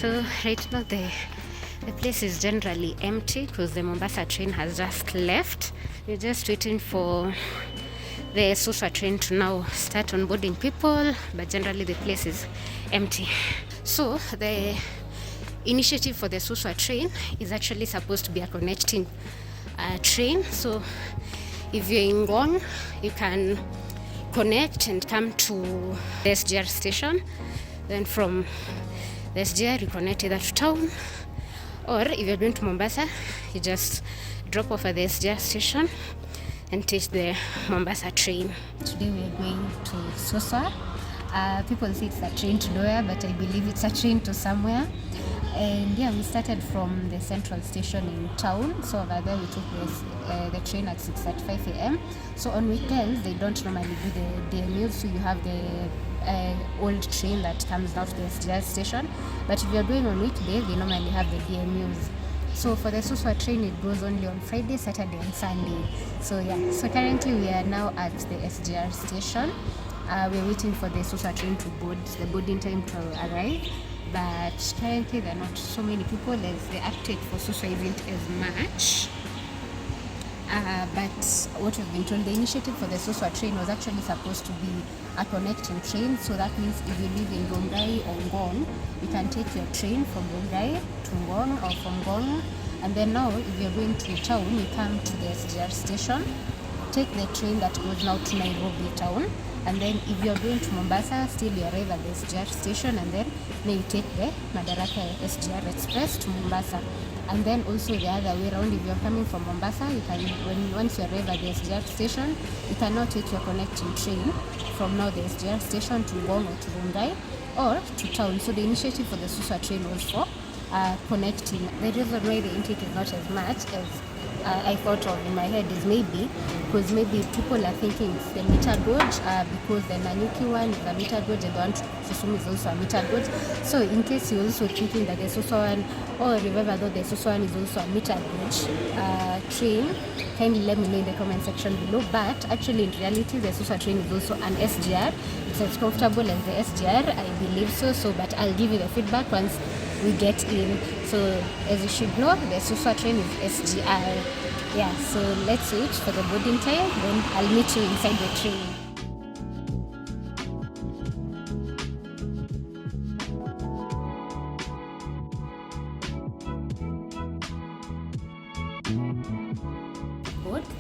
So right now the place is generally empty because the Mombasa train has just left. We're just waiting for the Suswa train to now start onboarding people, but generally the place is empty. So the initiative for the Suswa train is actually supposed to be a connecting train. So if you're in Ngong, you can connect and come to the SGR station. Then from the SGR you connect either to town, or if you're going to Mombasa, you just drop off at the SGR station and take the Mombasa train. Today we are going to Suswa. People say it's a train to nowhere, but I believe it's a train to somewhere. And yeah, we started from the central station in town. So over there we took the train at 6:35 a.m. So on weekends they don't normally do the DMUs, so you have the old train that comes out to the SGR station. But if you're going on weekdays, they normally have the DMUs. So for the Suswa train, it goes only on Friday, Saturday and Sunday. So yeah, so currently we are now at the SGR station. We're waiting for the Suswa train to board, the boarding time to arrive. But currently there are not so many people, as the uptake for Suswa isn't as much. But what we've been told, the initiative for the Suswa train was actually supposed to be a connecting train. So that means if you live in Rongai or Ngong, you can take your train from Rongai to Ngong, or from Ngong. And then now, if you're going to town, you come to the SGR station, take the train that goes now to Nairobi town. And then if you're going to Mombasa, still you arrive at the SGR station, and then you take the Madaraka SGR Express to Mombasa. And then also the other way around, if you're coming from Mombasa, you can, once you arrive at the SGR station, you can now take your connecting train from now the SGR station to Ngong or to Rongai or to town. So the initiative for the Suswa train was for connecting. The reason why the intake is not as much as I thought of in my head is maybe because maybe people are thinking it's the meter gauge because the Nanyuki one is a meter gauge and the one to Kisumu is also a meter gauge. So in case you're also thinking that the Suswa one, or remember though the Suswa one is also a meter gauge train, kindly let me know in the comment section below. But actually in reality the Suswa train is also an SGR. It's as comfortable as the SGR, I believe so. But I'll give you the feedback once we get in. So as you should know, the Suswa train is SGR. Yeah, so let's wait for the boarding time, then I'll meet you inside the train.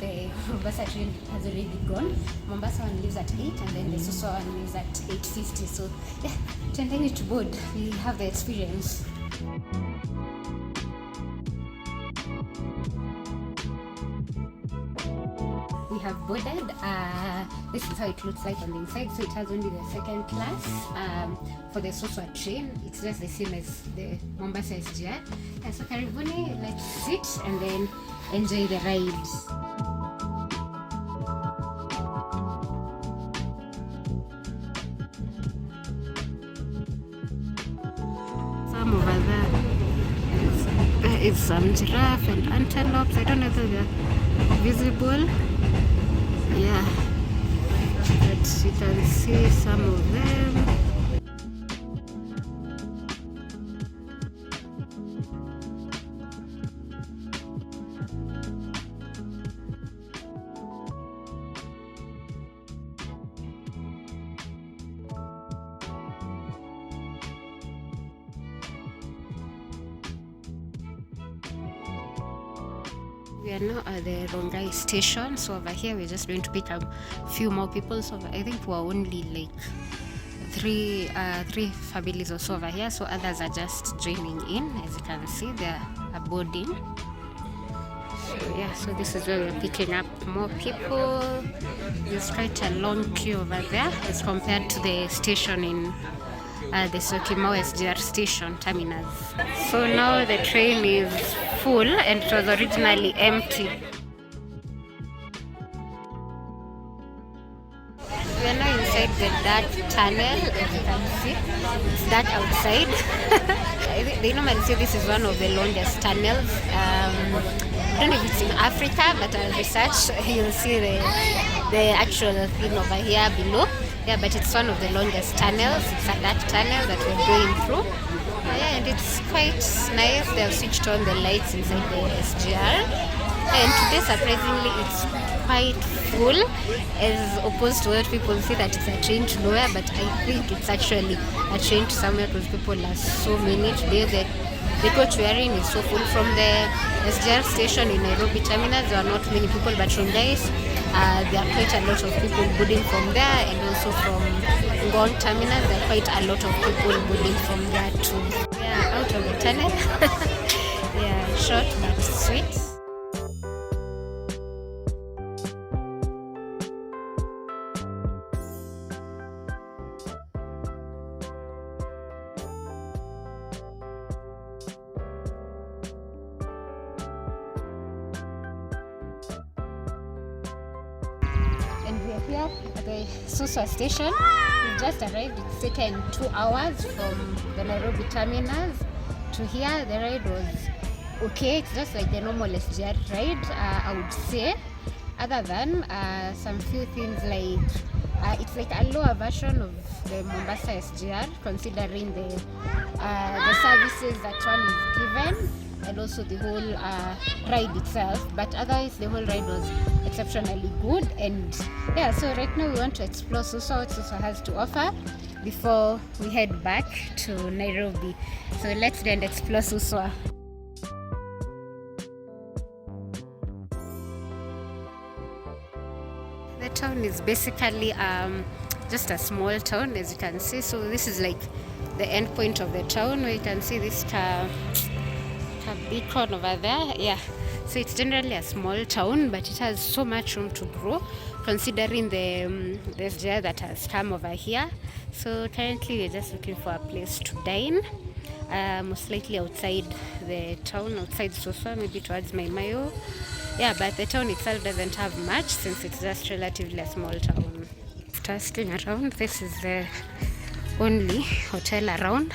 The Mombasa train has already gone. Mombasa one leaves at 8 and then the Suswa one leaves at 8:50. So yeah, tending to board, we have the experience. We have boarded. This is how it looks like on the inside. So it has only the second class. For the Suswa train, it's just the same as the Mombasa SGR. And so karibuni, let's sit and then enjoy the ride. Some over there is some giraffe and antelopes. I don't know if they're visible. Yeah, but you can see some of them. We are now at the Rongai station. So over here we're just going to pick up a few more people. So I think we're only like three families or so over here. So others are just joining in. As you can see, they're boarding. So yeah, so this is where we're picking up more people. There's quite a long queue over there as compared to the station in the Syokimau SGR station terminus. So now the train is full and it was originally empty. We are now inside the dark tunnel, as you can see. It's dark outside. They normally say this is one of the longest tunnels. I don't know if it's in Africa, but I'll research. You'll see the actual thing over here below. Yeah, but it's one of the longest tunnels. It's a dark tunnel that we're going through. Yeah, and it's quite nice. They have switched on the lights inside the SGR. And today, surprisingly, it's quite full, as opposed to what people say that it's a train to nowhere. But I think it's actually a train to somewhere because people are so many today. The coach we are in is so full. From the SGR station in Nairobi terminus, there are not many people, but from there, there are quite a lot of people boarding from there, and also from Ngong terminus, there are quite a lot of people boarding from there too. Yeah, out of the tunnel. Yeah, short but sweet. And we are here at the Suswa station. We've just arrived. It's taken 2 hours from the Nairobi terminus to here. The ride was okay. It's just like the normal SGR ride, I would say, other than some few things like it's like a lower version of the Mombasa SGR, considering the services that one is given, and also the whole ride itself. But otherwise, the whole ride was exceptionally good. And yeah, so right now we want to explore Suswa, what Suswa has to offer, before we head back to Nairobi. So let's then explore Suswa. The town is basically just a small town, as you can see. So this is like the end point of the town, where you can see this beacon over there. Yeah, so it's generally a small town, but it has so much room to grow, considering the SGR that has come over here. So currently we're just looking for a place to dine, most likely outside the town, outside Suswa, maybe towards Maimayo. Yeah, but the town itself doesn't have much, since it's just relatively a small town. After asking around, this is the only hotel around.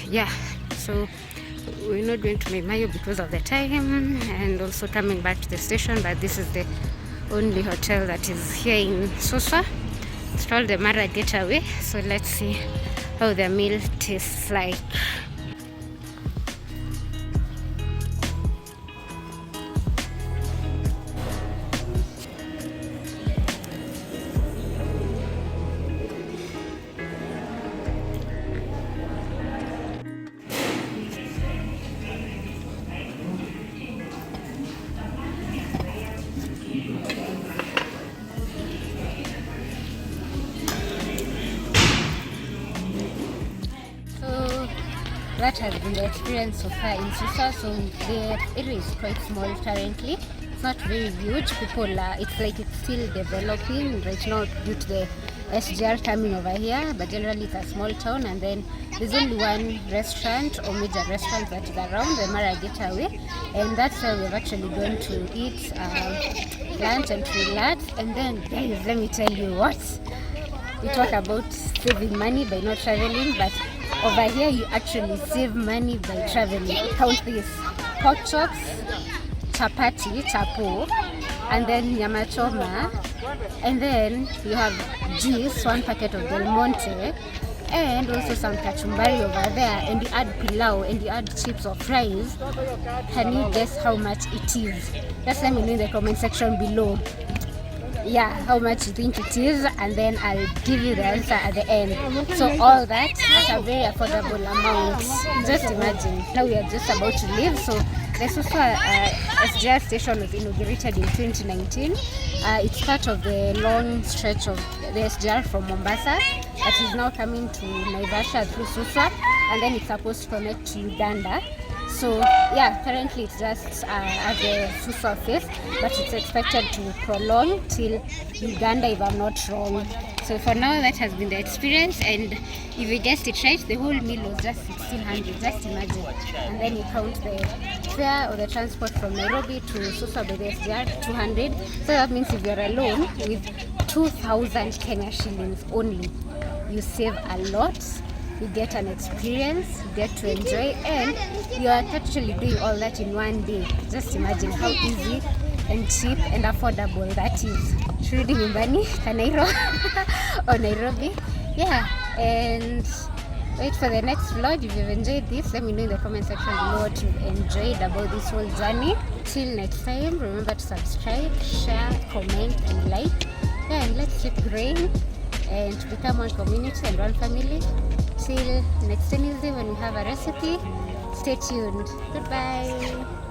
Yeah, so we're not going to Maimayo because of the time, and also coming back to the station, but this is the only hotel that is here in Suswa. It's called the Mara Getaway. So let's see how the meal tastes like. That has been the experience so far in Suswa. So the area is quite small currently. It's not very huge. It's like it's still developing right now due to the SGR coming over here, but generally it's a small town, and then there's only one restaurant or major restaurant that is around, the Mara Getaway, and that's where we're actually going to eat lunch and relax. And then guys, let me tell you what, we talk about saving money by not traveling, but over here you actually save money by traveling. Count this: pork chops, chapati, chapo, and then nyama choma, and then you have juice, 1 packet of Del Monte, and also some kachumbari over there, and you add pilau, and you add chips or fries. Can you guess how much it is? Just let me know in the comment section below, yeah, how much you think it is, and then I'll give you the answer at the end. So all that at a very affordable amount. Just imagine. Now we are just about to leave. So the Suswa SGR station was inaugurated in 2019. It's part of the long stretch of the SGR from Mombasa that is now coming to Naivasha through Suswa, and then it's supposed to connect to Uganda. So yeah, currently it's just at the Suswa phase, but it's expected to prolong till Uganda, if I'm not wrong. So for now, that has been the experience, and if you guessed it right, the whole meal was just 1,600. Just imagine, and then you count the fare or the transport from Nairobi to Suswa by the SGR, 200. So that means if you're alone with 2,000 Kenya shillings only, you save a lot. You get an experience, you get to enjoy, and you are actually doing all that in one day. Just imagine how easy and cheap and affordable that is. Shurudi nyumbani, Kanairo or Nairobi. Yeah, and wait for the next vlog. If you've enjoyed this, let me know in the comment section below what you've enjoyed about this whole journey. Till next time, remember to subscribe, share, comment, and like. Yeah, and let's keep growing and become one community and one family. Till next Wednesday when we have a recipe. Stay tuned. Goodbye.